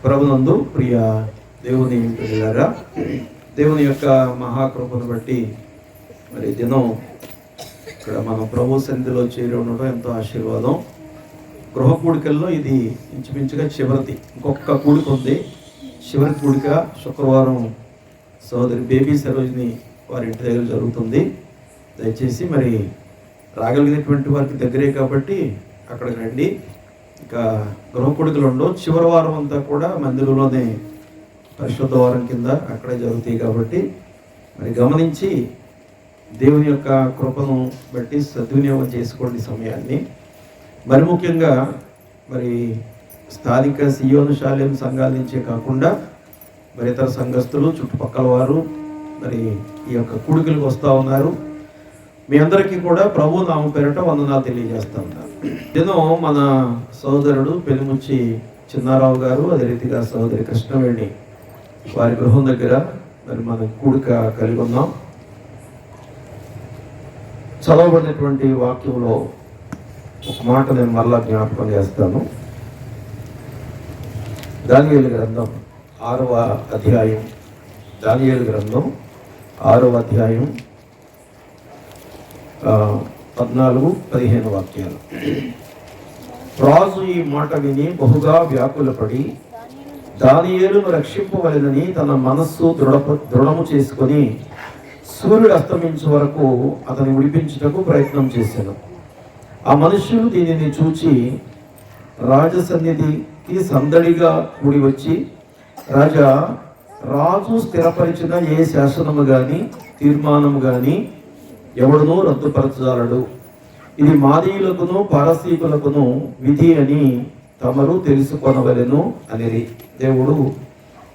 ప్రభునందు ప్రియ దేవుని పిల్లలారా, దేవుని యొక్క మహాకృపను బట్టి మరి దినం ఇక్కడ మనం ప్రభు సన్నిధిలో చేరి ఉండడం ఎంతో ఆశీర్వాదం. గృహ కూడికల్లో ఇది ఇంచుమించుగా చివరిది. ఇంకొక కూడిక ఉంది, చివరి కూడిక శుక్రవారం సోదరి బేబీ సరోజిని వారి ఇంటి దగ్గర జరుగుతుంది. దయచేసి మరి రాగలిగినటువంటి వారికి దగ్గరే కాబట్టి అక్కడికి రండి. ఇంకా గృహ కూడికలు ఉండవు. చివరి వారం అంతా కూడా మందిరంలోనే పరిశుద్ధ వారం కింద అక్కడే జరుగుతాయి కాబట్టి మరి గమనించి దేవుని యొక్క కృపను బట్టి సద్వినియోగం చేసుకోండి సమయాన్ని. మరి ముఖ్యంగా మరి స్థానిక సియోను శాలేం సంఘాల నుంచే కాకుండా మరి ఇతర సంఘస్థులు, చుట్టుపక్కల వారు మరి ఈ యొక్క కూడికలకు వస్తూ ఉన్నారు. మీ అందరికీ కూడా ప్రభు నామం పేరిట వందనాలు తెలియజేస్తా ఉన్నారు. నేను మన సోదరుడు పెనుముచ్చి చిన్నారావు గారు, అదే రీతిగా సోదరి కృష్ణవేణి వారి గృహం దగ్గర మరి మన కూడిక కలిగి ఉన్నాం. చదవబడినటువంటి వాక్యంలో ఒక మాట నేను మరలా జ్ఞాపకం చేస్తాను. దానియేలు గ్రంథం 6వ అధ్యాయం, దానియేలు గ్రంథం 6వ అధ్యాయం 14-15 వాక్యాలు. రాజు ఈ మాట విని బహుగా వ్యాకులపడి దానియేలును రక్షింపవలెనని తన మనస్సు దృఢము చేసుకొని సూర్యుడు అస్తమించే వరకు అతని విడిపించుటకు ప్రయత్నం చేశాను. ఆ మనుష్యులు దీనిని చూచి రాజసన్నిధికి సందడిగా కూడి వచ్చి, రాజు స్థిరపరిచిన ఏ శాసనము గాని తీర్మానము గాని ఎవడునూ రద్దుపరచగలడు. ఇది మాదీయులకును పారసీకులకును విధి అని తమరు తెలుసుకొనవలెను అనిరి. దేవుడు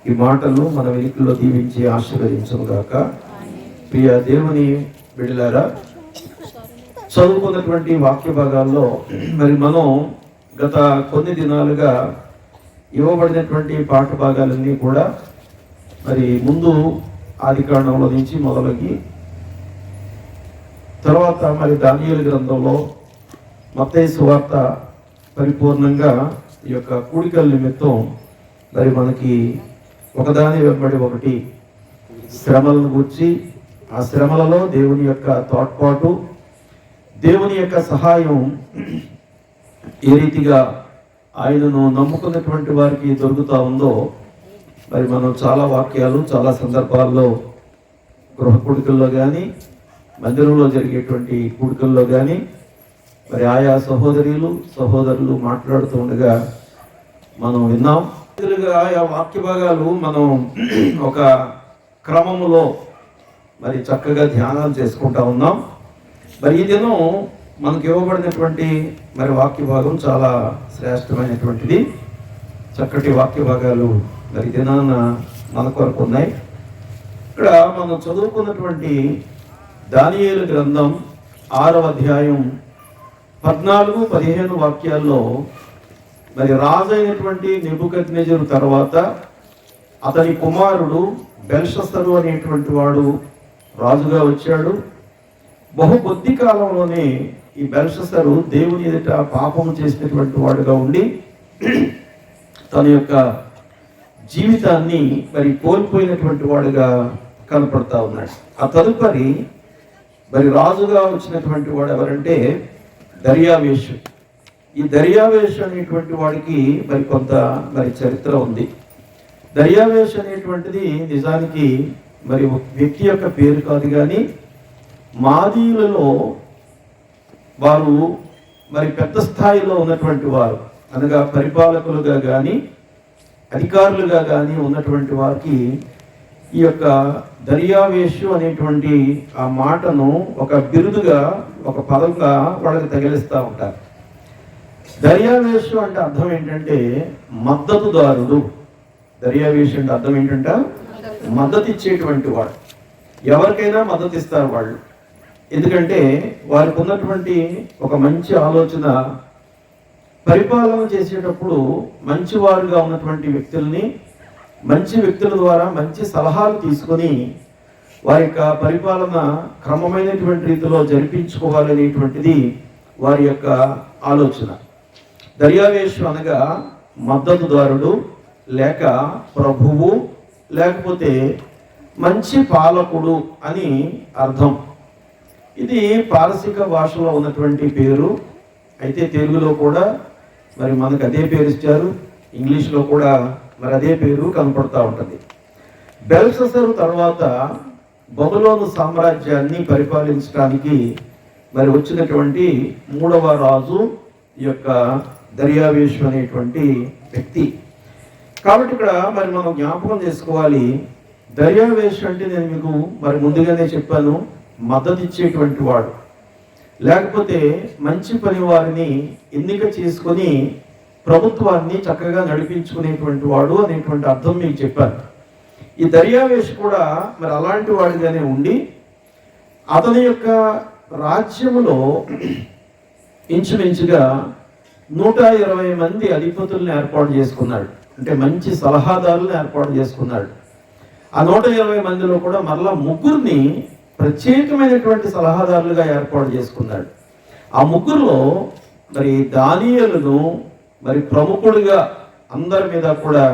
ఈ మాటలు మన వెనుకల్లో దీవించి ఆశీర్వదించును గాక. ప్రియ దేవుని బిడ్డలారా, చదువుకున్నటువంటి వాక్య భాగాల్లో మరి మనం గత కొన్ని దినాలుగా ఇవ్వబడినటువంటి పాఠ భాగాలన్నీ కూడా మరి ముందు ఆదికాండంలో నుంచి మొదలగి తర్వాత మరి దానియేలు గ్రంథంలో మత్తయి సువార్త పరిపూర్ణంగా ఈ యొక్క కూడికల నిమిత్తం మరి మనకి ఒకదాని వెంబడి ఒకటి శ్రమలను గురించి, ఆ శ్రమలలో దేవుని యొక్క తోడ్పాటు, దేవుని యొక్క సహాయం ఏ రీతిగా ఆయనను నమ్ముకున్నటువంటి వారికి దొరుకుతూ ఉందో మరి మనం చాలా వాక్యాలు చాలా సందర్భాల్లో గృహ కూడికల్లో కానీ మందిరంలో జరిగేటువంటి కూడికల్లో కానీ మరి ఆయా సహోదరులు మాట్లాడుతూ ఉండగా మనం విన్నాం. ఆయా వాక్య భాగాలు మనం ఒక క్రమములో మరి చక్కగా ధ్యానాలు చేసుకుంటా ఉన్నాం. మరి ఈ దినం మనకు ఇవ్వబడినటువంటి మరి వాక్య భాగం చాలా శ్రేష్టమైనటువంటిది. చక్కటి వాక్య భాగాలు మరి దినాన మన కొరకు ఉన్నాయి. ఇక్కడ మనం చదువుకున్నటువంటి దానియేలు గ్రంథం 6వ అధ్యాయం 14-15 వాక్యాల్లో మరి రాజు అయినటువంటి నెబుకద్నెజరు తర్వాత అతని కుమారుడు బెల్షస్సరు అనేటువంటి వాడు రాజుగా వచ్చాడు. బహు కొద్ది కాలంలోనే ఈ బెల్షస్సరు దేవుని ఎదుట పాపం చేసినటువంటి వాడుగా ఉండి తన యొక్క జీవితాన్ని మరి కోల్పోయినటువంటి వాడుగా కనపడతా ఉన్నాడు. ఆ తదుపరి మరి రాజుగా వచ్చినటువంటి వాడు ఎవరంటే దర్యావేషు. ఈ దర్యావేషు అనేటువంటి వాడికి మరి కొంత మరి చరిత్ర ఉంది. దర్యావేషు అనేటువంటిది నిజానికి మరి వ్యక్తి యొక్క పేరు కాదు, కానీ మాదీయులలో వారు మరి పెద్ద స్థాయిలో ఉన్నటువంటి వారు, అనగా పరిపాలకులుగా కానీ అధికారులుగా కానీ ఉన్నటువంటి వారికి ఈ యొక్క దర్యావేషు అనేటువంటి ఆ మాటను ఒక బిరుదుగా, ఒక పదంగా వాళ్ళకి తగిలిస్తూ ఉంటారు. దర్యావేషు అంటే అర్థం ఏంటంటే మద్దతుదారుడు. దర్యావేషు అంటే అర్థం ఏంటంటే మద్దతు ఇచ్చేటువంటి వాడు. ఎవరికైనా మద్దతు ఇస్తారు వాళ్ళు. ఎందుకంటే వారికి ఉన్నటువంటి ఒక మంచి ఆలోచన, పరిపాలన చేసేటప్పుడు మంచివారుగా ఉన్నటువంటి వ్యక్తుల్ని మంచి వ్యక్తుల ద్వారా మంచి సలహాలు తీసుకొని వారి యొక్క పరిపాలన క్రమమైనటువంటి రీతిలో జరిపించుకోవాలనేటువంటిది వారి యొక్క ఆలోచన. దర్యావేషు అనగా మద్దతుదారుడు లేక ప్రభువు లేకపోతే మంచి పాలకుడు అని అర్థం. ఇది పారసీక భాషలో ఉన్నటువంటి పేరు. అయితే తెలుగులో కూడా మరి మనకు అదే పేరు ఇచ్చారు, ఇంగ్లీష్లో కూడా మరి అదే పేరు కనపడుతూ ఉంటుంది. బెల్షస్సరు తర్వాత బబులోను సామ్రాజ్యాన్ని పరిపాలించడానికి మరి వచ్చినటువంటి 3వ రాజు ఈ యొక్క దర్యావేషు అనేటువంటి వ్యక్తి. కాబట్టి ఇక్కడ మరి మనం జ్ఞాపకం చేసుకోవాలి, దర్యావేషు అంటే నేను మీకు మరి ముందుగానే చెప్పాను, మద్దతు ఇచ్చేటువంటి వాడు, లేకపోతే మంచి పని వారిని ఎన్నిక చేసుకొని ప్రభుత్వాన్ని చక్కగా నడిపించుకునేటువంటి వాడు అనేటువంటి అర్థం మీకు చెప్పాను. ఈ దర్యావేషు కూడా మరి అలాంటి వాడిగానే ఉండి అతని యొక్క రాజ్యములో ఇంచుమించుగా 120 మంది అధిపతులను ఏర్పాటు చేసుకున్నాడు. అంటే మంచి సలహాదారులను ఏర్పాటు చేసుకున్నాడు. ఆ 120 మందిలో కూడా మరలా 3 ప్రత్యేకమైనటువంటి సలహాదారులుగా ఏర్పాటు చేసుకున్నాడు. ఆ 3లో మరి దానియేలును మరి ప్రముఖుడిగా అందరి మీద కూడా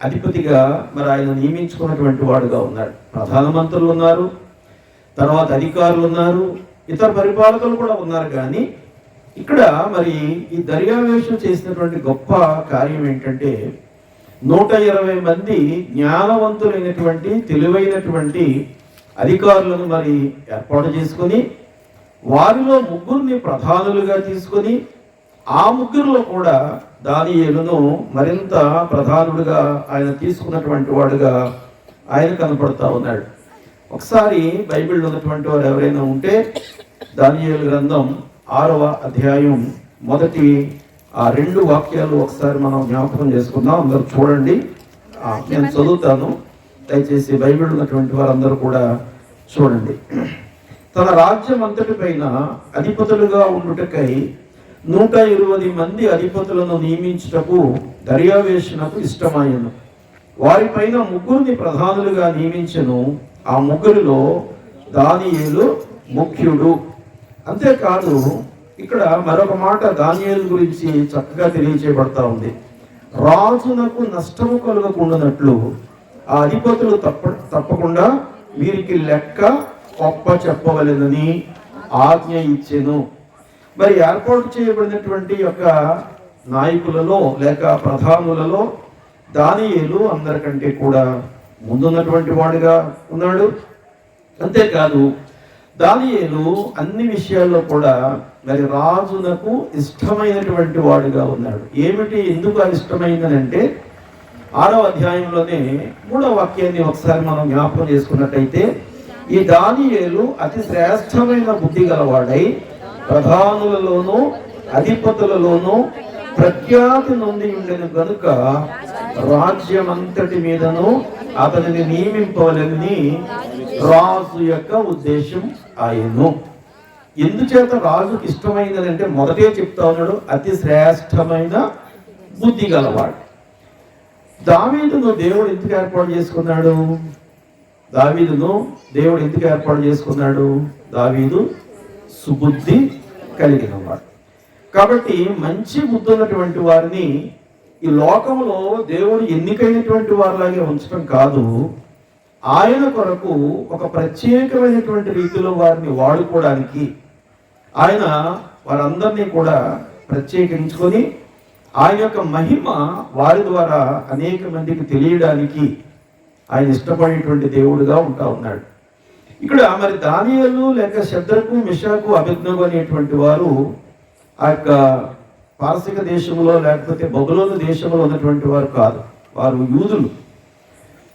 అధిపతిగా మరి ఆయన నియమించుకున్నటువంటి వాడుగా ఉన్నాడు. ప్రధానమంత్రులు ఉన్నారు, తర్వాత అధికారులు ఉన్నారు, ఇతర పరిపాలకులు కూడా ఉన్నారు. కానీ ఇక్కడ మరి ఈ దర్యావేషు చేసినటువంటి గొప్ప కార్యం ఏంటంటే 120 మంది జ్ఞానవంతులైనటువంటి తెలివైనటువంటి అధికారులను మరి ఏర్పాటు చేసుకొని వారిలో 3ని ప్రధానులుగా తీసుకొని ఆ 3లో కూడా దానియేలును మరింత ప్రధానుడిగా ఆయన తీసుకున్నటువంటి వాడుగా ఆయన కనపడతా ఉన్నాడు. ఒకసారి బైబిల్లో ఉన్నటువంటి వారు ఎవరైనా ఉంటే దానియేలు గ్రంథం 6వ అధ్యాయం మొదటి 2 వాక్యాలు ఒకసారి మనం జ్ఞాపకం చేసుకుందాం. అందరూ చూడండి, నేను చదువుతాను, దయచేసి బైబిల్ ఉన్నటువంటి వారందరూ కూడా చూడండి. తన రాజ్యం అంతటి పైన అధిపతులుగా ఉండుటకై 120 మంది అధిపతులను నియమించుటకు దర్యావేషునకు ఇష్టమాయను. వారిపైన 3ని ప్రధానులుగా నియమించెను. ఆ 3లో దానియేలు ముఖ్యుడు. అంతేకాదు ఇక్కడ మరొక మాట దానియేలు గురించి చక్కగా తెలియచేయబడతా ఉంది. రాజునకు నష్టము కలుగకుండానట్లు ఆ అధిపతులు తప్పకుండా వీరికి లెక్క గొప్ప చెప్పవలెనని ఆజ్ఞ ఇచ్చెను. మరి ఏర్పాటు చేయబడినటువంటి యొక్క నాయకులలో లేక ప్రధానులలో దానియేలు అందరికంటే కూడా ముందున్నటువంటి వాడిగా ఉన్నాడు. అంతేకాదు దానియేలు అన్ని విషయాల్లో కూడా మరి రాజునకు ఇష్టమైనటువంటి వాడుగా ఉన్నాడు. ఏమిటి, ఎందుకు ఇష్టమైందనంటే 6వ అధ్యాయంలోనే 3వ వాక్యాన్ని ఒకసారి మనం జ్ఞాపకం చేసుకున్నట్టయితే, ఈ దానియేలు అతి శ్రేష్టమైన బుద్ధి గలవాడై ప్రధానులలోనూ అధిపతులలోనూ ప్రఖ్యాతి నొంది ఉండెను గనుక రాజ్యమంతటి మీదను అతనిని నియమింపవలని రాజు యొక్క ఉద్దేశం ఆయను. ఎందుచేత రాజుకి ఇష్టమైనదంటే మొదటే చెప్తా ఉన్నాడు, అతి శ్రేష్టమైన బుద్ధి గలవాడు. దావీదును దేవుడు ఎందుకు ఏర్పాటు చేసుకున్నాడు? దావీదు సుబుద్ధి కలిగిన వాడు. కాబట్టి మంచి బుద్ధి ఉన్నటువంటి వారిని ఈ లోకంలో దేవుడు ఎన్నికైనటువంటి వారిలాగే ఉంచడం కాదు, ఆయన కొరకు ఒక ప్రత్యేకమైనటువంటి రీతిలో వారిని వాడుకోవడానికి ఆయన వారందరినీ కూడా ప్రత్యేకించుకొని ఆయన యొక్క మహిమ వారి ద్వారా అనేక మందికి తెలియడానికి ఆయన ఇష్టపడేటువంటి దేవుడుగా ఉంటా ఉన్నాడు. ఇక్కడ మరి దానియేలు లేక షద్రకు మిషాకు అబేద్నెగో అనేటువంటి వారు ఆ యొక్క పారసీక దేశంలో లేకపోతే బబులోను దేశంలో ఉన్నటువంటి వారు కాదు, వారు యూదులు.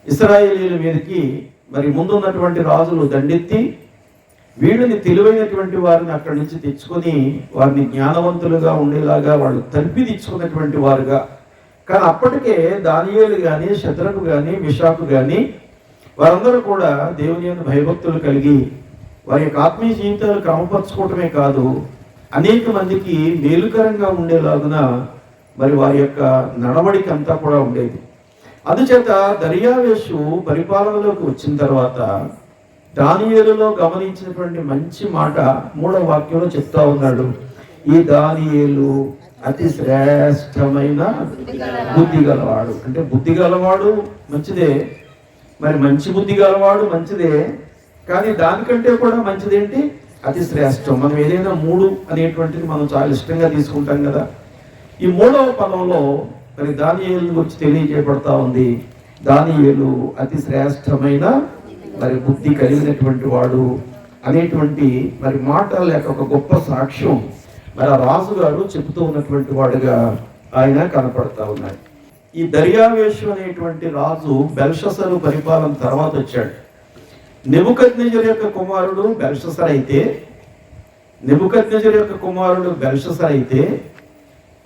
ఇశ్రాయేలీయుల మీదకి మరి ముందున్నటువంటి రాజులు దండెత్తి వీళ్ళని తెలివైనటువంటి వారిని అక్కడి నుంచి తెచ్చుకొని వారిని జ్ఞానవంతులుగా ఉండేలాగా వాళ్ళు తరిపిదిచ్చుకున్నటువంటి వారుగా. కానీ అప్పటికే దానియేలు కానీ షద్రకు కానీ మిషాకు కానీ వారందరూ కూడా దేవుని యందు భయభక్తులు కలిగి వారి యొక్క ఆత్మీయ జీవితాలు క్రమపరచుకోవటమే కాదు, అనేక మందికి మేలుకరంగా ఉండేలాగున మరి వారి యొక్క నడవడిక అంతా కూడా ఉండేది. అందుచేత దర్యావేషు పరిపాలనలోకి వచ్చిన తర్వాత దానియేలులో గమనించినటువంటి మంచి మాట 3వ వాక్యంలో చెప్తా ఉన్నాడు. ఈ దానియేలు అతి శ్రేష్టమైన బుద్ధి గలవాడు. అంటే బుద్ధి గలవాడు మంచిదే, మరి మంచి బుద్ధి గలవాడు మంచిదే, కానీ దానికంటే కూడా మంచిదేంటి? అతి శ్రేష్టం. మనం ఏదైనా 3 అనేటువంటిది మనం చాలా ఇష్టంగా తీసుకుంటాం కదా. ఈ 3వ పదంలో మరి దానియేలు గురించి తెలియజేయబడతా ఉంది. దానియేలు అతి శ్రేష్టమైన మరి బుద్ధి కలిగినటువంటి వాడు అనేటువంటి మరి మాట లేక ఒక గొప్ప సాక్ష్యం మరి ఆ రాజుగారు చెబుతూ ఉన్నటువంటి వాడుగా ఆయన కనపడతా ఉన్నాడు. ఈ దర్యావేషు అనేటువంటి రాజు బెల్షస్సరు పరిపాలన తర్వాత వచ్చాడు. నెబుకద్నెజరు యొక్క కుమారుడు బెల్షస్సరు అయితే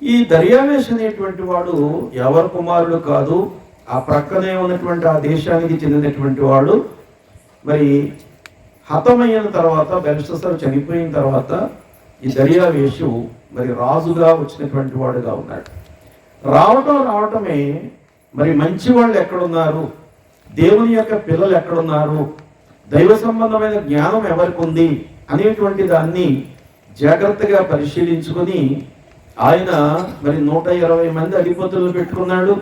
ఈ దర్యావేషు అనేటువంటి వాడు ఎవరి కుమారుడు కాదు, ఆ ప్రక్కనే ఉన్నటువంటి ఆ దేశానికి చెందినటువంటి వాడు. మరి హతమైన తర్వాత, బెల్షస్సరు చనిపోయిన తర్వాత ఈ దర్యావేషు మరి రాజుగా వచ్చినటువంటి వాడుగా ఉన్నాడు. రావటమే మరి మంచి వాళ్ళు ఎక్కడున్నారు, దేవుని యొక్క పిల్లలు ఎక్కడున్నారు, దైవ సంబంధమైన జ్ఞానం ఎవరికి ఉంది అనేటువంటి దాన్ని జాగ్రత్తగా పరిశీలించుకొని ఆయన మరి 120 మంది అధిపతులను పెట్టుకున్నాడు.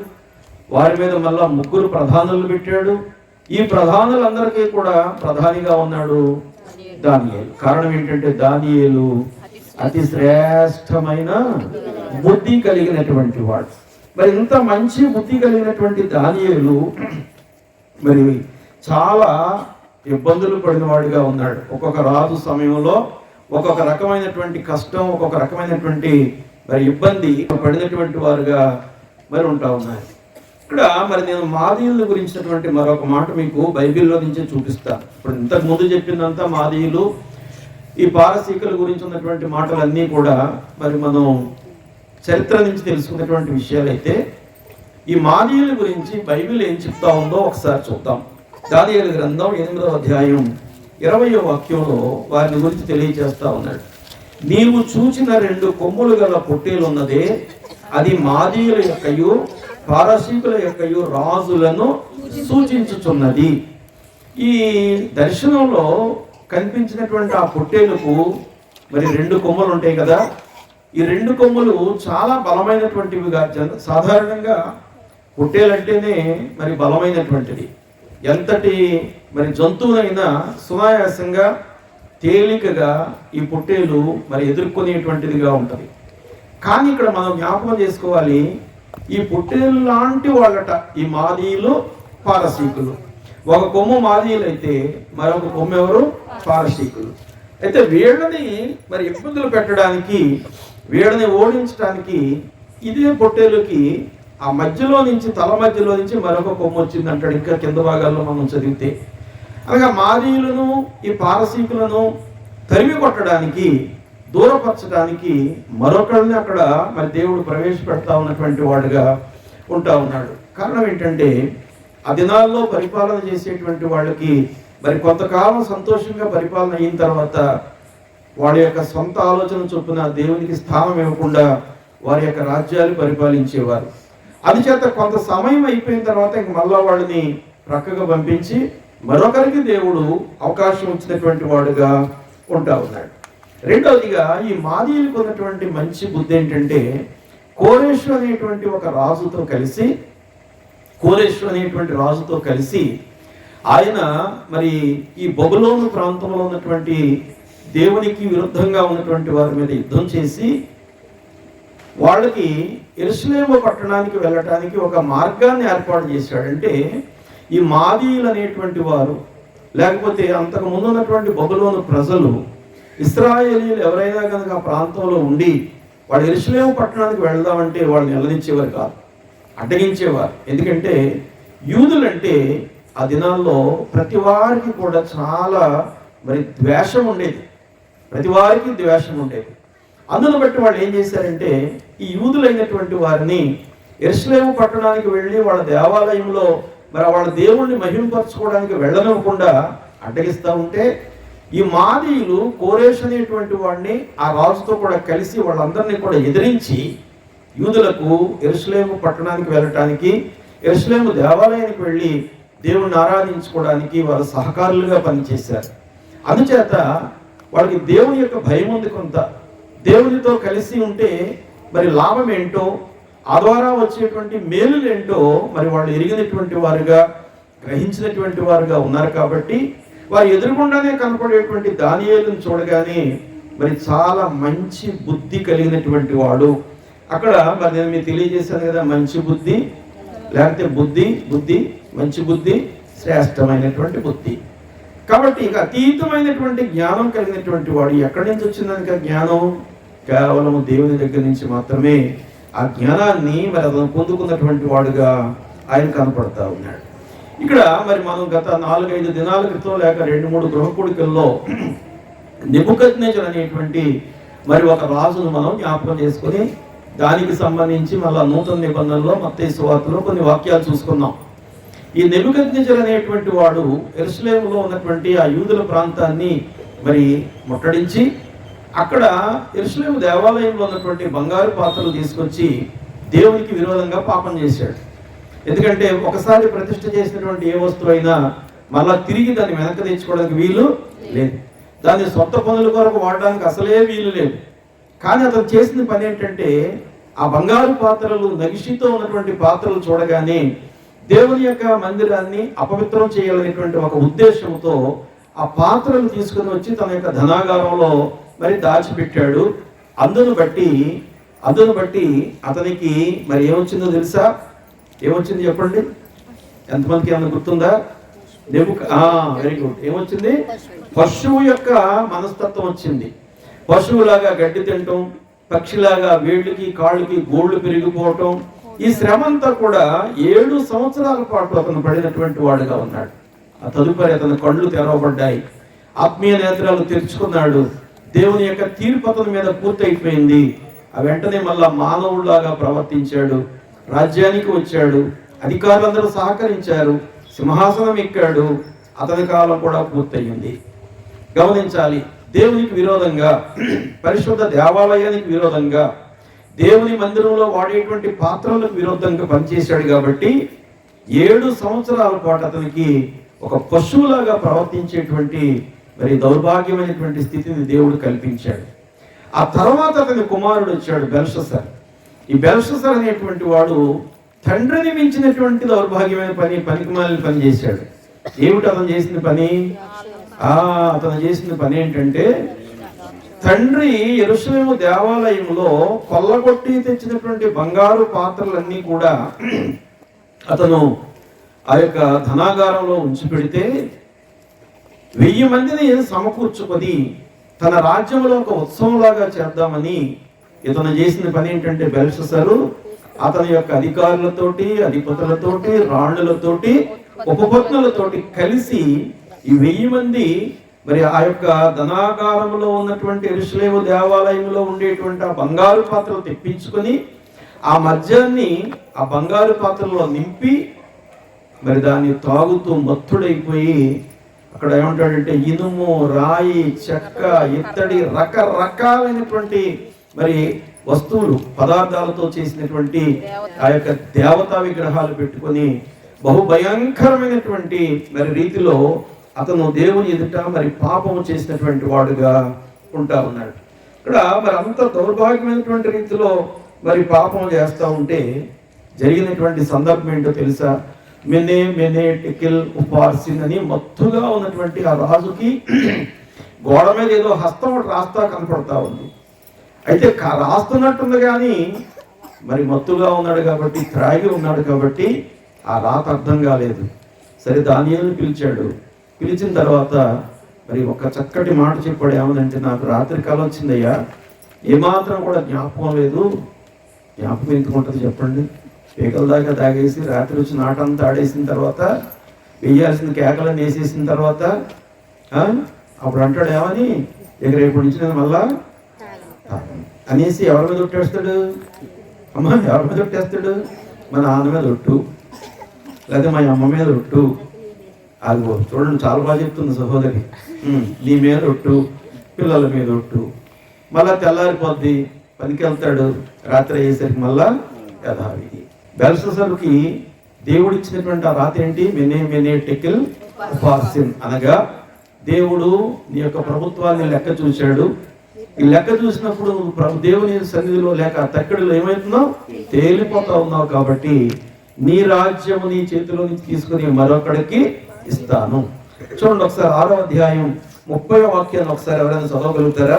వారి మీద మళ్ళా 3 ప్రధానులు పెట్టాడు. ఈ ప్రధానులందరికీ కూడా ప్రధానిగా ఉన్నాడు దానియేలు. కారణం ఏంటంటే దానియేలు అతి శ్రేష్టమైన బుద్ధి కలిగినటువంటి వాడు. మరి ఇంత మంచి బుద్ధి కలిగినటువంటి దానియేలు మరి చాలా ఇబ్బందులు పడినవాడిగా ఉన్నాడు. ఒక్కొక్క రాజు సమయంలో ఒక్కొక్క రకమైనటువంటి కష్టం, ఒక్కొక్క రకమైనటువంటి మరి ఇబ్బంది పడినటువంటి వారుగా మరి ఉంటా ఉన్నారు. ఇక్కడ మరి నేను మాదీయుల గురించినటువంటి మరొక మాట మీకు బైబిల్లో నుంచే చూపిస్తాను. ఇప్పుడు ఇంతకు ముందు చెప్పిందంతా మాదీయులు, ఈ పారసీకుల గురించి ఉన్నటువంటి మాటలన్నీ కూడా మరి మనం చరిత్ర నుంచి తెలుసుకున్నటువంటి విషయాలైతే, ఈ మాదీయుల గురించి బైబిల్ ఏం చెప్తా ఉందో ఒకసారి చూద్దాం. దానియేలు గ్రంథం 8వ అధ్యాయం 20వ వాక్యంలో వారిని గురించి తెలియజేస్తా ఉన్నాడు. నీవు చూచిన 2 కొమ్ములు గల పొట్టేలు ఉన్నదే, అది మాదీయుల యొక్కయు పారసీకుల యొక్కయు రాజులను సూచించుచున్నది. ఈ దర్శనంలో కనిపించినటువంటి ఆ పొట్టేలుకు మరి 2 కొమ్ములు ఉంటాయి కదా. ఈ 2 కొమ్ములు చాలా బలమైనటువంటివిగా, సాధారణంగా పొట్టేలంటేనే మరి బలమైనటువంటిది. ఎంతటి మరి జంతువునైనా సునాయాసంగా తేలికగా ఈ పొట్టేలు మరి ఎదుర్కొనేటువంటిదిగా ఉంటుంది. కానీ ఇక్కడ మనం జ్ఞాపకం చేసుకోవాలి, ఈ పొట్టేలు లాంటి వాళ్ళట ఈ మాదీయులు పారసీకులు. ఒక కొమ్ము మాదీయులు అయితే మరొక కొమ్ము ఎవరు? పారసీకులు. అయితే వీళ్ళని మరి ఇబ్బందులు పెట్టడానికి, వీళ్ళని ఓడించడానికి ఇదే పొట్టేలుకి ఆ మధ్యలో నుంచి, తల మధ్యలో నుంచి మరొక కొమ్ము వచ్చింది అంటాడు. ఇంకా కింద భాగాల్లో మనం చదివితే అనగా మాదీయులను ఈ పారసీకులను తరిమి కొట్టడానికి, దూరపరచడానికి మరొకరిని అక్కడ మరి దేవుడు ప్రవేశపెడతా ఉన్నటువంటి వాడుగా ఉంటా ఉన్నాడు. కారణం ఏంటంటే ఆ దినాల్లో పరిపాలన చేసేటువంటి వాళ్ళకి మరి కొంతకాలం సంతోషంగా పరిపాలన అయిన తర్వాత వాడి యొక్క సొంత ఆలోచన చొప్పున దేవునికి స్థానం ఇవ్వకుండా వారి యొక్క రాజ్యాలు పరిపాలించేవారు. అందుచేత కొంత సమయం అయిపోయిన తర్వాత ఇంక మళ్ళా వాళ్ళని ప్రక్కగా పంపించి మరొకరికి దేవుడు అవకాశం ఇచ్చినటువంటి వాడుగా ఉంటా ఉన్నాడు. రెండవదిగా ఈ మాదీయులకు ఉన్నటువంటి మంచి బుద్ధి ఏంటంటే, కోరేషు అనేటువంటి రాజుతో కలిసి ఆయన మరి ఈ బబులోను ప్రాంతంలో ఉన్నటువంటి దేవునికి విరుద్ధంగా ఉన్నటువంటి వారి మీద యుద్ధం చేసి వాళ్ళకి యెరూషలేము పట్టణానికి వెళ్ళటానికి ఒక మార్గాన్ని ఏర్పాటు చేశాడంటే, ఈ మాదీయులు అనేటువంటి వారు, లేకపోతే అంతకు ముందు ఉన్నటువంటి బబులోను ప్రజలు, ఇశ్రాయేలీయులు ఎవరైనా కనుక ఆ ప్రాంతంలో ఉండి వాడు యెరూషలేము పట్టణానికి వెళ్దామంటే వాళ్ళని వెళ్ళనిచ్చేవారు కాదు, అడ్డగించేవారు. ఎందుకంటే యూదులంటే ఆ దినాల్లో ప్రతి వారికి కూడా చాలా మరి ద్వేషం ఉండేది. అందును బట్టి వాళ్ళు ఏం చేశారంటే, ఈ యూదులైనటువంటి వారిని యెరూషలేము పట్టణానికి వెళ్ళి వాళ్ళ దేవాలయంలో మరి వాళ్ళ దేవుణ్ణి మహిమపరచుకోవడానికి వెళ్ళనివ్వకుండా అడ్డగిస్తూ ఉంటే, ఈ మాదీయులు కోరేషు అనేటువంటి వాడిని ఆ రాజుతో కూడా కలిసి వాళ్ళందరినీ కూడా ఎదిరించి యూదులకు యెరూషలేము పట్టణానికి వెళ్ళటానికి, యెరూషలేము దేవాలయానికి వెళ్ళి దేవుణ్ణి ఆరాధించుకోవడానికి వారు సహకారులుగా పనిచేశారు. అందుచేత వాళ్ళకి దేవుని యొక్క భయం ఉంది. కొంత దేవునితో కలిసి ఉంటే మరి లాభం ఏంటో, ఆ ద్వారా వచ్చేటువంటి మేలులు ఏంటో మరి వాళ్ళు ఎరిగినటువంటి వారుగా, గ్రహించినటువంటి వారుగా ఉన్నారు. కాబట్టి వారు ఎదురుగుండానే కనపడేటువంటి దానియేలును చూడగానే మరి చాలా మంచి బుద్ధి కలిగినటువంటి వాడు. అక్కడ మరి నేను మీకు తెలియజేశాను కదా, మంచి బుద్ధి లేకపోతే బుద్ధి మంచి బుద్ధి, శ్రేష్టమైనటువంటి బుద్ధి. కాబట్టి ఇక అతీతమైనటువంటి జ్ఞానం కలిగినటువంటి వాడు. ఎక్కడి నుంచి వచ్చిందనుక జ్ఞానం? కేవలం దేవుని దగ్గర నుంచి మాత్రమే. ఆ జ్ఞానాన్ని మరి అతను పొందుకున్నటువంటి వాడుగా ఆయన కనపడతా ఉన్నాడు. ఇక్కడ మరి మనం గత 4-5 దినాల క్రితం లేక 2-3 గృహ కూడికల్లో నెబుకద్నెజర్ అనేటువంటి మరి ఒక రాజును మనం జ్ఞాపకం చేసుకుని దానికి సంబంధించి మళ్ళా నూతన నిబంధనలో మత్తయి సువార్తలో కొన్ని వాక్యాలు చూసుకున్నాం. ఈ నెబుకద్నెజర్ అనేటువంటి వాడు యెరూషలేములో ఉన్నటువంటి ఆ యూదుల ప్రాంతాన్ని మరి ముట్టడించి అక్కడ యెరూషలేము దేవాలయంలో ఉన్నటువంటి బంగారు పాత్రలు తీసుకొచ్చి దేవునికి విరోధంగా పాపం చేశాడు. ఎందుకంటే ఒకసారి ప్రతిష్ఠ చేసినటువంటి ఏ వస్తువు అయినా మళ్ళా తిరిగి దాన్ని వెనక్కి తెచ్చుకోవడానికి వీలు లేదు. దాన్ని సొంత పనుల కొరకు వాడడానికి అసలే వీలు లేదు. కానీ అతను చేసిన పని ఏంటంటే ఆ బంగారు పాత్రలు, నగిషితో ఉన్నటువంటి పాత్రలు చూడగానే దేవుని యొక్క మందిరాన్ని అపవిత్రం చేయాలనేటువంటి ఒక ఉద్దేశంతో ఆ పాత్రలు తీసుకుని వచ్చి తన యొక్క ధనాగారంలో మరి దాచిపెట్టాడు. అందును బట్టి అతనికి మరి ఏమొచ్చిందో తెలుసా? ఏమొచ్చింది చెప్పండి, ఎంతమందికి ఏమైనా గుర్తుందా? Very good. ఏమొచ్చింది? పశువు యొక్క మనస్తత్వం వచ్చింది. పశువులాగా గడ్డి తినటం, పక్షిలాగా వేళ్ళకి కాళ్ళకి గోళ్ళు పెరిగిపోవటం, ఈ శ్రమ అంతా కూడా 7 సంవత్సరాల పాటు అతను పడినటువంటి వాడుగా ఉన్నాడు. ఆ తదుపరి అతని కళ్ళు తెరవబడ్డాయి, ఆత్మీయ నేత్రాలు తెరుచుకున్నాడు. దేవుని యొక్క తీర్పు అతని మీద పూర్తయిపోయింది. ఆ వెంటనే మళ్ళా మానవుడిలాగా ప్రవర్తించాడు, రాజ్యానికి వచ్చాడు, అధికారులందరూ సహకరించారు, సింహాసనం ఎక్కాడు. అతని కాలం కూడా పూర్తయింది. గమనించాలి, దేవునికి విరోధంగా, పరిశుద్ధ దేవాలయానికి విరోధంగా, దేవుని మందిరంలో వాడేటువంటి పాత్రలకు విరోధంగా పనిచేశాడు. కాబట్టి 7 సంవత్సరాల పాటు అతనికి ఒక పశువులాగా ప్రవర్తించేటువంటి మరి దౌర్భాగ్యమైనటువంటి స్థితిని దేవుడు కల్పించాడు. ఆ తర్వాత అతని కుమారుడు వచ్చాడు, బెల్షస్సర్. ఈ బెల్షస్సర్ అనేటువంటి వాడు తండ్రిని మించినటువంటి దౌర్భాగ్యమైన పనికిమాలిన పని చేశాడు. ఏమిటి అతను చేసిన పని? అతను చేసిన పని ఏంటంటే, తండ్రి యెరూషలేము దేవాలయంలో కొల్లగొట్టి తెచ్చినటువంటి బంగారు పాత్రలన్నీ కూడా అతను ఆ యొక్క ధనాగారంలో ఉంచి పెడితే 1000 మందిని సమకూర్చుకొని తన రాజ్యంలో ఒక ఉత్సవంలాగా చేద్దామని ఇతను చేసిన పని ఏంటంటే, బెల్షస్సరు అతని యొక్క అధికారులతోటి, అధిపతులతోటి, రాణులతోటి, ఉపపత్నులతోటి కలిసి ఈ 1000 మంది మరి ఆ యొక్క ధనాగారంలో ఉన్నటువంటి యెరూషలేము దేవాలయంలో ఉండేటువంటి ఆ బంగారు పాత్రలు తెప్పించుకొని ఆ మద్యాన్ని ఆ బంగారు పాత్రలో నింపి మరి దాన్ని తాగుతూ మత్తుడైపోయి అక్కడ ఏమంటాడంటే ఇనుము, రాయి, చెక్క, ఇత్తడి, రకరకాలైనటువంటి మరి వస్తువులు, పదార్థాలతో చేసినటువంటి ఆ యొక్క దేవతా విగ్రహాలు పెట్టుకొని బహుభయంకరమైనటువంటి మరి రీతిలో అతను దేవుని ఎదుట మరి పాపము చేసినటువంటి వాడుగా ఉంటా ఉన్నాడు. ఇక్కడ మరి అంత దౌర్భాగ్యమైనటువంటి రీతిలో మరి పాపం చేస్తూ ఉంటే జరిగినటువంటి సందర్భం ఏంటో తెలుసా? మెనే టెకిల్ ఉపార్సిన్ అని మత్తుగా ఉన్నటువంటి ఆ రాజుకి గోడ మీద ఏదో హస్తం ఒకటి రాస్తా కనపడతా ఉంది. అయితే రాస్తున్నట్టుంది కానీ మరి మత్తుగా ఉన్నాడు కాబట్టి, త్రాగి ఉన్నాడు కాబట్టి ఆ రాత అర్థం కాలేదు. సరే, దానియేలుని పిలిచాడు. పిలిచిన తర్వాత మరి ఒక చక్కటి మాట చెప్పాడు. ఏమనంటే, నాకు రాత్రి కాలం వచ్చిందయ్యా, ఏమాత్రం కూడా జ్ఞాపకం లేదు. జ్ఞాపకం ఎందుకు ఉంటుంది చెప్పండి? పీకల దాకా తాగేసి రాత్రి వచ్చి నాటంతా ఆడేసిన తర్వాత, వేయాల్సిన కేకలను వేసేసిన తర్వాత అప్పుడు అంటాడు ఏమని, ఇక రేపు నుంచి నేను మళ్ళా అనేసి ఎవరి మీద ఒట్టేస్తాడు? అమ్మ, ఎవరి మీద ఒట్టేస్తాడు? మా నాన్న మీద ఒట్టు, లేదా మా అమ్మ మీద ఒట్టు. అది చూడండి, చాలా బాగా చెప్తుంది సహోదరి. నీ మీద ఒట్టు, పిల్లల మీద ఒట్టు. మళ్ళా తెల్లారిపోద్ది, పనికి వెళ్తాడు, రాత్రి అయ్యేసరికి మళ్ళా యథావిధి. బెల్షస్సరుకి దేవుడు ఇచ్చినటువంటి ఆ రాత్రి ఏంటి? మెనే టెకిల్ ఉపార్సిన్ అనగా దేవుడు నీ యొక్క ప్రభుత్వాన్ని లెక్క చూశాడు, ఈ లెక్క చూసినప్పుడు నువ్వు ప్రభు దేవుని సన్నిధిలో లేక తక్కడిలో ఏమవుతున్నావు, తేలిపోతా ఉన్నావు. కాబట్టి నీ రాజ్యము నీ చేతిలో నుంచి తీసుకుని మరొకడికి ఇస్తాను. చూడండి ఒకసారి 6వ అధ్యాయం 30వ వాక్యాన్ని ఒకసారి ఎవరైనా చదవగలుగుతారా?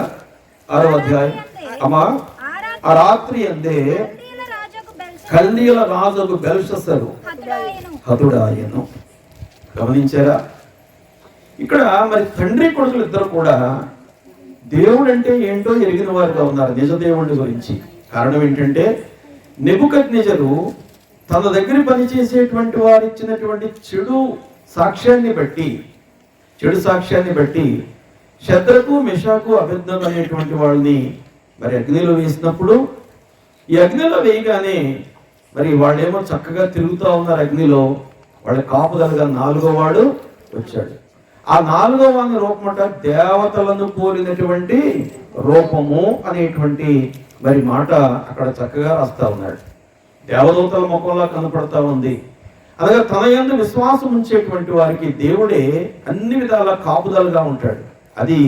6వ అధ్యాయం. అమ్మా, ఆ రాత్రి అందే కల్దీయుల రాజుకు బెల్షస్సరు హతుడాయను. గమనించారా? ఇక్కడ మరి తండ్రి కొడుకులు ఇద్దరు కూడా దేవుడు అంటే ఏంటో ఎరిగిన వారుగా ఉన్నారు నిజ దేవుడి గురించి. కారణం ఏంటంటే నెబుకద్నెజరు తన దగ్గర పనిచేసేటువంటి వారు ఇచ్చినటువంటి చెడు సాక్ష్యాన్ని బట్టి శద్రకు మెషాకు అబేద్నెగో అనేటువంటి వాళ్ళని మరి అగ్నిలో వేసినప్పుడు, ఈ అగ్నిలో వేయగానే మరి వాళ్ళేమో చక్కగా తిరుగుతూ ఉన్నారు అగ్నిలో. వాళ్ళ కాపుదలుగా 4వ వాడు వచ్చాడు. ఆ 4వ వాని రూపమట దేవతలను పోలినటువంటి రూపము అనేటువంటి మరి మాట అక్కడ చక్కగా రాస్తా ఉన్నాడు. దేవదూతల ముఖంలో కనపడతా ఉంది. అనగా తన యందు విశ్వాసం ఉంచేటువంటి వారికి దేవుడే అన్ని విధాల కాపుదలుగా ఉంటాడు. అది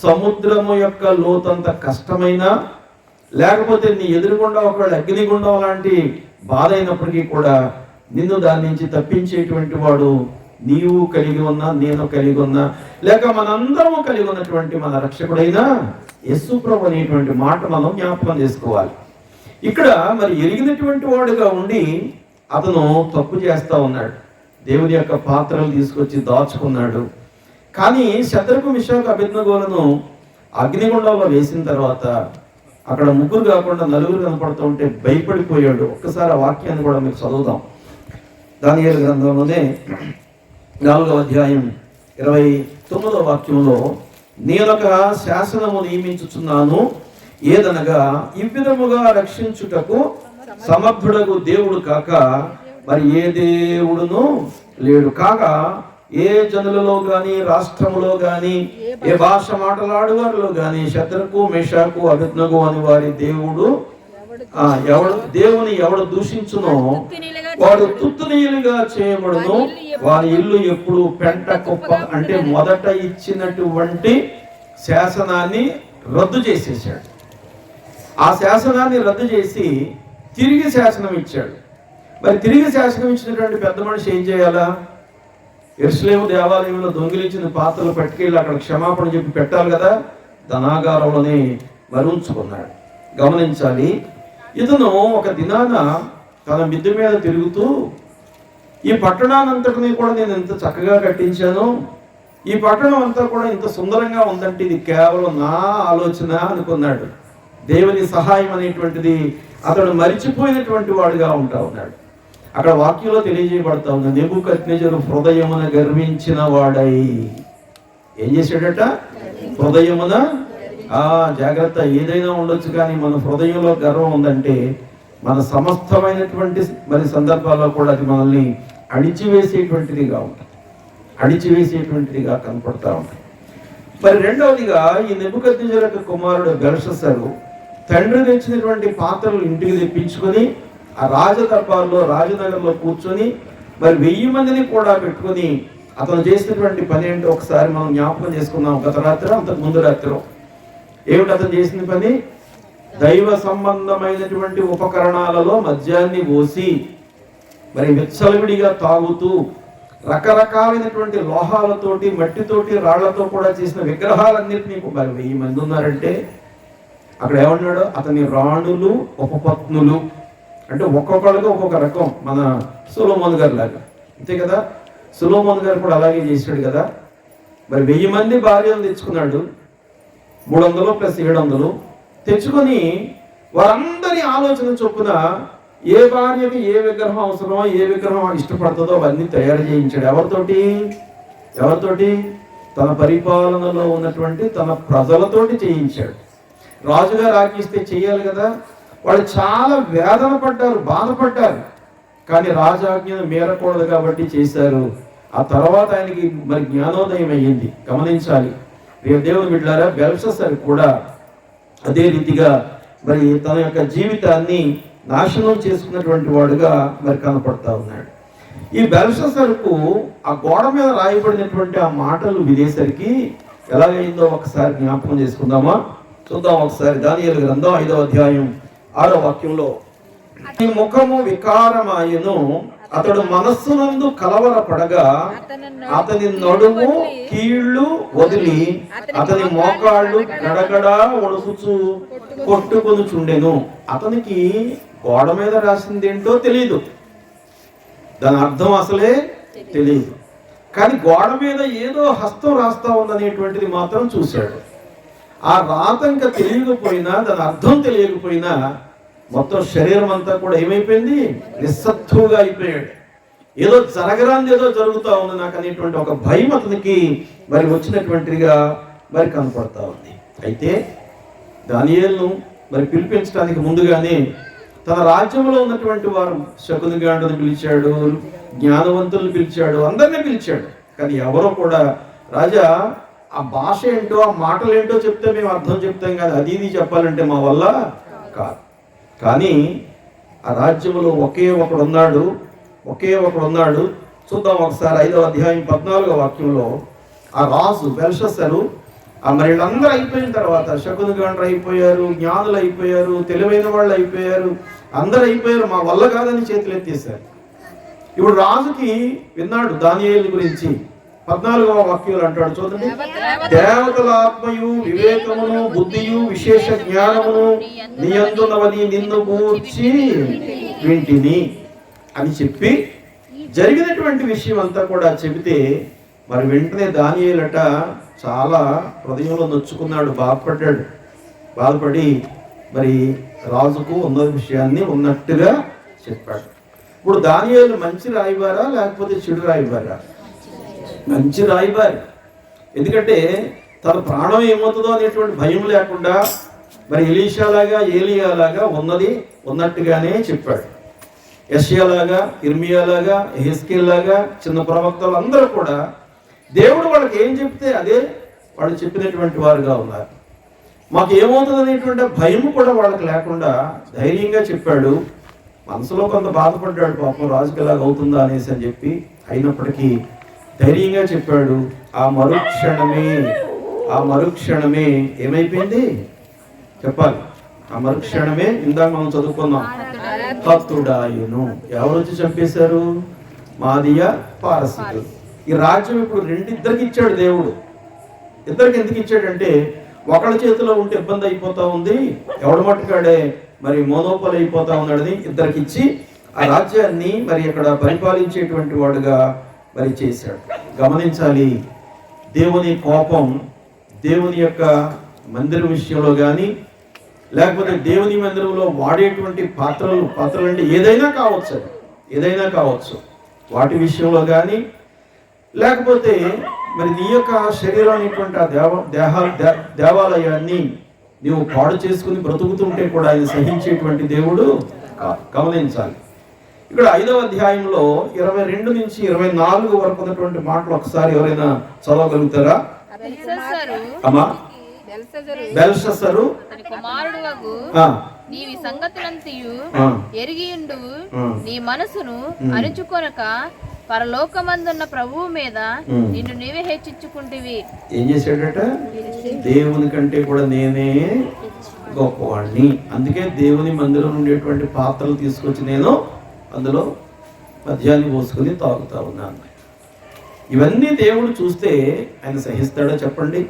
సముద్రము యొక్క లోతంత కష్టమైన, లేకపోతే నీ ఎదురుగుండా ఒకవేళ అగ్నిగుండం లాంటి బాధ అయినప్పటికీ కూడా నిన్ను దాని నుంచి తప్పించేటువంటి వాడు నీవు కలిగి ఉన్నా, నేను కలిగి ఉన్నా, లేక మనందరము కలిగి ఉన్నటువంటి మన రక్షకుడైన యేసు ప్రభు అనేటువంటి మాట మనం జ్ఞాపకం చేసుకోవాలి. ఇక్కడ మరి ఎరిగినటువంటి వాడుగా ఉండి అతను తప్పు చేస్తా ఉన్నాడు. దేవుని యొక్క పాత్రలు తీసుకొచ్చి దాచుకున్నాడు. కానీ శద్రకు మెషాకు అబేద్నెగోలను అగ్నిగుండంలో వేసిన తర్వాత అక్కడ 3 కాకుండా 4 కనపడుతూ ఉంటే భయపడిపోయాడు. ఒక్కసారి ఆ వాక్యాన్ని కూడా మీకు చదువుదాం. దానియేలు గ్రంథంలోనే 4వ అధ్యాయం 29వ వాక్యంలో, నేనొక శాసనము నియమించుచున్నాను, ఏదనగా ఈ విధముగా రక్షించుటకు సమర్థుడగు దేవుడు కాక మరి ఏ దేవుడును లేడు. కాగా ఏ జనులలో గాని, రాష్ట్రములో గాని, ఏ భాష మాట్లాడు వారిలో గాని శద్రకు మెషాకు అబేద్నెగో అని వారి దేవుడు ఎవడు దూషించునో వాడు తుత్తునీయులుగా చేయబడును. వారి ఇల్లు ఎప్పుడు పెంట కుప్ప. అంటే మొదట ఇచ్చినటువంటి శాసనాన్ని రద్దు చేసేసాడు. ఆ శాసనాన్ని రద్దు చేసి తిరిగి శాసనం ఇచ్చాడు. మరి తిరిగి శాసనం ఇచ్చినటువంటి పెద్ద మనిషి ఏం చేయాలా? యెరూషలేము దేవాలయంలో దొంగిలించిన పాత్రలు పట్టుకెళ్ళి అక్కడ క్షమాపణ చెప్పి పెట్టాలి కదా. ధనాగారంలోనే మరి ఉంచుకున్నాడు. గమనించాలి, ఇతను ఒక దినాన తన మిద్దె మీద తిరుగుతూ ఈ పట్టణానంతటిని కూడా నేను ఎంత చక్కగా కట్టించాను, ఈ పట్టణం అంతా కూడా ఇంత సుందరంగా ఉందంటే ఇది కేవలం నా ఆలోచన అనుకున్నాడు. దేవుని సహాయం అనేటువంటిది అతడు మరిచిపోయినటువంటి వాడుగా ఉంటా ఉన్నాడు. అక్కడ వాక్యంలో తెలియజేయబడతా ఉంది, నెబుకద్నెజరు హృదయమున గర్వించిన వాడై ఏం చేశాడట? హృదయమున జాగ్రత్త, ఏదైనా ఉండొచ్చు కానీ మన హృదయంలో గర్వం ఉందంటే మన సమస్తమైనటువంటి మరి సందర్భాల్లో కూడా అది మనల్ని అణిచివేసేటువంటిదిగా కనపడతా ఉంటుంది. మరి రెండవదిగా ఈ నెబుకద్నెజరు యొక్క కుమారుడు బెల్షస్సరు తండ్రి తెచ్చినటువంటి పాత్రలు ఇంటికి తెప్పించుకొని ఆ రాజదర్బార్లో రాజనగర్లో కూర్చొని మరి 1000 మందిని కూడా పెట్టుకొని అతను చేసినటువంటి పని ఏంటో ఒకసారి మనం జ్ఞాపకం చేసుకున్నాం. గత రాత్రి, అంతకు ముందు రాత్రి ఏమిటి అతను చేసిన పని? దైవ సంబంధమైనటువంటి ఉపకరణాలలో మద్యాన్ని పోసి మరి విచ్చలవిడిగా తాగుతూ రకరకాలైనటువంటి లోహాలతోటి, మట్టితోటి, రాళ్లతో కూడా చేసిన విగ్రహాలన్నింటినీ మరి 1000 మంది ఉన్నారంటే అక్కడ ఏమన్నాడు? అతని రాణులు ఉపపత్నులు, అంటే ఒక్కొక్కళ్ళగా ఒక్కొక్క రకం. మన సొలొమోను గారు లాగా అంతే కదా. సొలొమోను గారు కూడా అలాగే చేశాడు కదా. మరి 1000 మంది భార్యలు తెచ్చుకున్నాడు, 300 + 700 తెచ్చుకొని వారందరి ఆలోచన చొప్పున ఏ భార్యకి ఏ విగ్రహం అవసరమో, ఏ విగ్రహం ఇష్టపడుతుందో అవన్నీ తయారు చేయించాడు. ఎవరితోటి? తన పరిపాలనలో ఉన్నటువంటి తన ప్రజలతోటి చేయించాడు. రాజుగారు ఆజ్ఞిస్తే చేయాలి కదా. వాళ్ళు చాలా వేదన పడ్డారు, బాధపడ్డారు. కానీ రాజాజ్ఞను మీరకూడదు కాబట్టి చేశారు. ఆ తర్వాత ఆయనకి మరి జ్ఞానోదయం అయ్యింది. గమనించాలి దేవుని బిడ్డలారా, బెల్షస్సరు కూడా అదే రీతిగా మరి తన యొక్క జీవితాన్ని నాశనం చేసుకున్నటువంటి వాడుగా మరి కనపడతా ఉన్నాడు. ఈ బెల్షస్సరుకు ఆ గోడ మీద రాయబడినటువంటి ఆ మాటలు వినేసరికి ఎలాగైందో ఒకసారి జ్ఞాపకం చేసుకుందామా? చూద్దాం ఒకసారి దానియేలు గ్రంథం 5వ అధ్యాయం 6వ వాక్యంలో, నీ ముఖము వికారమాయను, అతడు మనస్సునందు కలవరపడగా అతని నడుము కీళ్ళు వదిలి అతని మోకాళ్ళు గడగడా వణుకుచూ కొట్టుకొనుచుండెను. అతనికి గోడ మీద రాసింది ఏంటో తెలియదు, దాని అర్థం అసలే తెలియదు. కానీ గోడ మీద ఏదో హస్తం రాస్తా ఉందనేటువంటిది మాత్రం చూశాడు. ఆ రాత ఇంకా తెలియకపోయినా, దాని అర్థం తెలియకపోయినా మొత్తం శరీరం అంతా కూడా ఏమైపోయింది, నిస్సత్తుగా అయిపోయాడు. ఏదో జరగరాంది ఏదో జరుగుతూ ఉంది నాకు అనేటువంటి ఒక భయం అతనికి మరి వచ్చినటువంటిగా మరి కనపడతా ఉంది. అయితే దానియేలును మరి పిలిపించడానికి ముందుగానే తన రాజ్యంలో ఉన్నటువంటి వారు శకునిగాండును పిలిచాడు, జ్ఞానవంతులను పిలిచాడు, అందరినీ పిలిచాడు. కానీ ఎవరో కూడా, రాజా ఆ భాష ఏంటో ఆ మాటలు ఏంటో చెప్తే మేము అర్థం చెప్తాం, కానీ అది ఇది చెప్పాలంటే మా వల్ల కాదు. కానీ ఆ రాజ్యంలో ఒకే ఒకడు ఉన్నాడు. చూద్దాం ఒకసారి 5వ అధ్యాయం 14వ వాక్యంలో, ఆ రాజు బెల్షస్సరు మరి వీళ్ళందరూ అయిపోయిన తర్వాత, శకునిగాండ్రు అయిపోయారు, జ్ఞానులు అయిపోయారు, తెలివైన వాళ్ళు అయిపోయారు, అందరూ అయిపోయారు, మా వల్ల కాదని చేతులు ఎత్తేసారు. ఇప్పుడు రాజుకి విన్నాడు దానియేలు గురించి. 14వ వాక్యంలో అంటాడు చూడండి, దేవతల ఆత్మయు వివేకమును బుద్ధియు విశేష జ్ఞానమును నీ యందున్నవని నిన్ను గూర్చి వింటిని అని చెప్పి జరిగినటువంటి విషయం అంతా కూడా చెబితే, మరి వెంటనే దానియేలట చాలా హృదయంలో నొచ్చుకున్నాడు, బాధపడి మరి రాజుకు ఉన్న విషయాన్ని ఉన్నట్టుగా చెప్పాడు. ఇప్పుడు దానియేలు మంచి రాయిబారా లేకపోతే చెడు రాయిబారా? మంచి రాయిబారి. ఎందుకంటే తన ప్రాణం ఏమవుతుందో అనేటువంటి భయం లేకుండా మరి ఎలీషాలాగా ఏలియాలాగా ఉన్నది ఉన్నట్టుగానే చెప్పాడు. యెషయాలాగా, ఇర్మియాలాగా, యెహెజ్కేలులాగా చిన్న ప్రవక్తలు అందరూ కూడా దేవుడు వాళ్ళకి ఏం చెప్తే అదే వాళ్ళు చెప్పినటువంటి వారుగా ఉన్నారు. మాకు ఏమవుతుంది అనేటువంటి భయం కూడా వాళ్ళకి లేకుండా ధైర్యంగా చెప్పాడు. మనసులో కొంత బాధపడ్డాడు, పాపం రాజుకి ఎలాగ అవుతుందా అనేసి అని చెప్పి, అయినప్పటికీ ధైర్యంగా చెప్పాడు. ఆ మరుక్షణమే ఏమైపోయింది చెప్పాలి. ఆ మరుక్షణమే ఇందాక మనం చదువుకున్నాం, హతుడాయును. ఎవరు వచ్చి చంపేశారు? మాదియా పారసీకులు. ఈ రాజ్యం ఇప్పుడు ఇద్దరికి ఇచ్చాడు దేవుడు. ఇద్దరికి ఎందుకు ఇచ్చాడంటే, ఒకళ్ళ చేతిలో ఉంటే ఇబ్బంది అయిపోతా ఉంది, ఎవడ మట్టుకాడే మరి మోనోపల్ అయిపోతా ఉన్నాడని ఇద్దరికి ఇచ్చి ఆ రాజ్యాన్ని మరి అక్కడ పరిపాలించేటువంటి వాడుగా మరి చేశాడు. గమనించాలి, దేవుని కోపం దేవుని యొక్క మందిరం విషయంలో కానీ, లేకపోతే దేవుని మందిరంలో వాడేటువంటి పాత్రలు అంటే ఏదైనా కావచ్చు, వాటి విషయంలో కానీ, లేకపోతే మరి నీ యొక్క శరీరానికి ఆ దేవాలయాన్ని నీవు పాడు చేసుకుని బ్రతుకుతుంటే కూడా ఆయన సహించేటువంటి దేవుడు కాదు. గమనించాలి. ఇక్కడ 5వ అధ్యాయంలో 22 నుంచి 24 వరకు ఉన్నటువంటి మాటలు ఒకసారి ఎవరైనా చదవగలుగుతారా? అమ్మా, బెల్షస్సరు నీవి సంగతులంతయు ఎరిగియుండు, నీ మనసును అణుచుకొనక పరలోకమందున్న ప్రభువు మీద నిన్ను నీవే హెచ్చించుకుంటేవి. ఏం చేశాడట? దేవుని కంటే కూడా నేనే గొప్పవాడిని, అందుకే దేవుని మందిరం ఉండేటువంటి పాత్రలు తీసుకొచ్చి నేను అందులో మద్యాన్ని పోసుకుని తాగుతా ఉన్నాను. ఇవన్నీ దేవుడు చూస్తే ఆయన సహిస్తాడా చెప్పండి?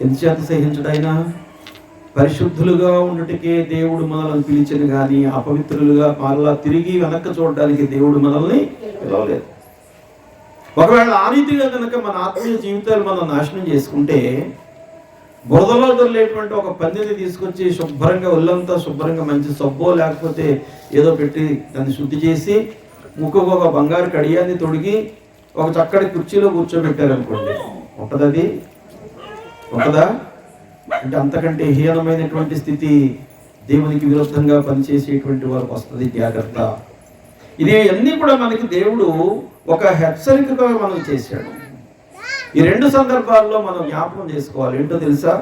ఎందుచేత సహించడు? ఆయన పరిశుద్ధులుగా ఉండటికే దేవుడు మనల్ని పిలిచిన కానీ అపవిత్రులుగా మరలా తిరిగి వెనక్కి చూడడానికి దేవుడు మనల్ని పిలవలేదు. ఒకవేళ ఆ రీతిగా కనుక మన ఆత్మీయ జీవితాలు మనం నాశనం చేసుకుంటే, బురదలో దొరికేటువంటి ఒక పందిని తీసుకొచ్చి శుభ్రంగా ఒళ్ళంతా శుభ్రంగా మంచి సబ్బో లేకపోతే ఏదో పెట్టి దాన్ని శుద్ధి చేసి ముక్కుకు ఒక బంగారు కడియాన్ని తొడిగి ఒక చక్కటి కుర్చీలో కూర్చోబెట్టారనుకోండి, ఉంటుందా? అంటే అంతకంటే హీనమైనటువంటి స్థితి దేవునికి విరుద్ధంగా పనిచేసేటువంటి వారికి వస్తుంది. జాగ్రత్త. ఇది అన్నీ కూడా మనకి దేవుడు ఒక హెచ్చరికగా మనం చేశాడు. ఈ 2 సందర్భాల్లో మనం జ్ఞాపకం చేసుకోవాలి. ఏంటో తెలుసా?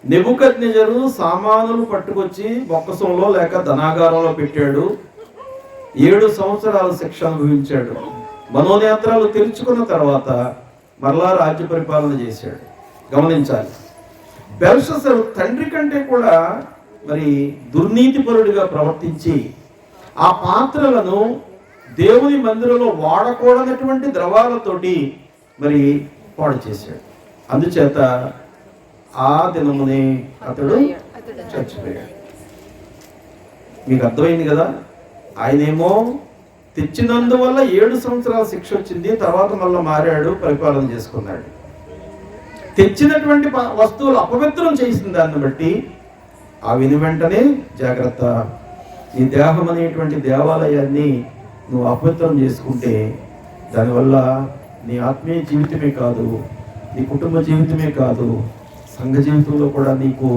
నెబుకద్నెజరు సామానులు పట్టుకొచ్చి బొక్కసంలో లేక ధనాగారంలో పెట్టాడు. 7 సంవత్సరాల శిక్ష అనుభవించాడు. మనోనేత్రాలు తెరుచుకున్న తర్వాత మరలా రాజ్య పరిపాలన చేశాడు. గమనించాలి, బెల్షస్సరు తండ్రి కంటే కూడా మరి దుర్నీతిపరుడిగా ప్రవర్తించి ఆ పాత్రలను దేవుని మందిరంలో వాడకూడనటువంటి ద్రవాలతోటి మరి పాడు చేశాడు. అందుచేత ఆ దినమునే అతడు చచ్చిపోయాడు. మీకు అర్థమైంది కదా. ఆయనేమో తెచ్చినందువల్ల 7 సంవత్సరాల శిక్ష వచ్చింది, తర్వాత మళ్ళీ మారాడు, పరిపాలన చేసుకున్నాడు. తెచ్చినటువంటి వస్తువులు అపవిత్రం చేసిన దాన్ని బట్టి ఆ విని వెంటనే జాగ్రత్త, నీ దేహం అనేటువంటి దేవాలయాన్ని నువ్వు అపవిత్రం చేసుకుంటే దానివల్ల నీ ఆత్మీయ జీవితమే కాదు, నీ కుటుంబ జీవితమే కాదు, సంఘ జీవితంలో కూడా నీకు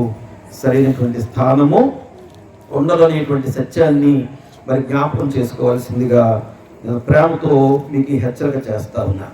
సరైనటువంటి స్థానము ఉండదు అనేటువంటి సత్యాన్ని మరి జ్ఞాపకం చేసుకోవాల్సిందిగా ప్రేమతో మీకు హెచ్చరిక చేస్తా ఉన్నా.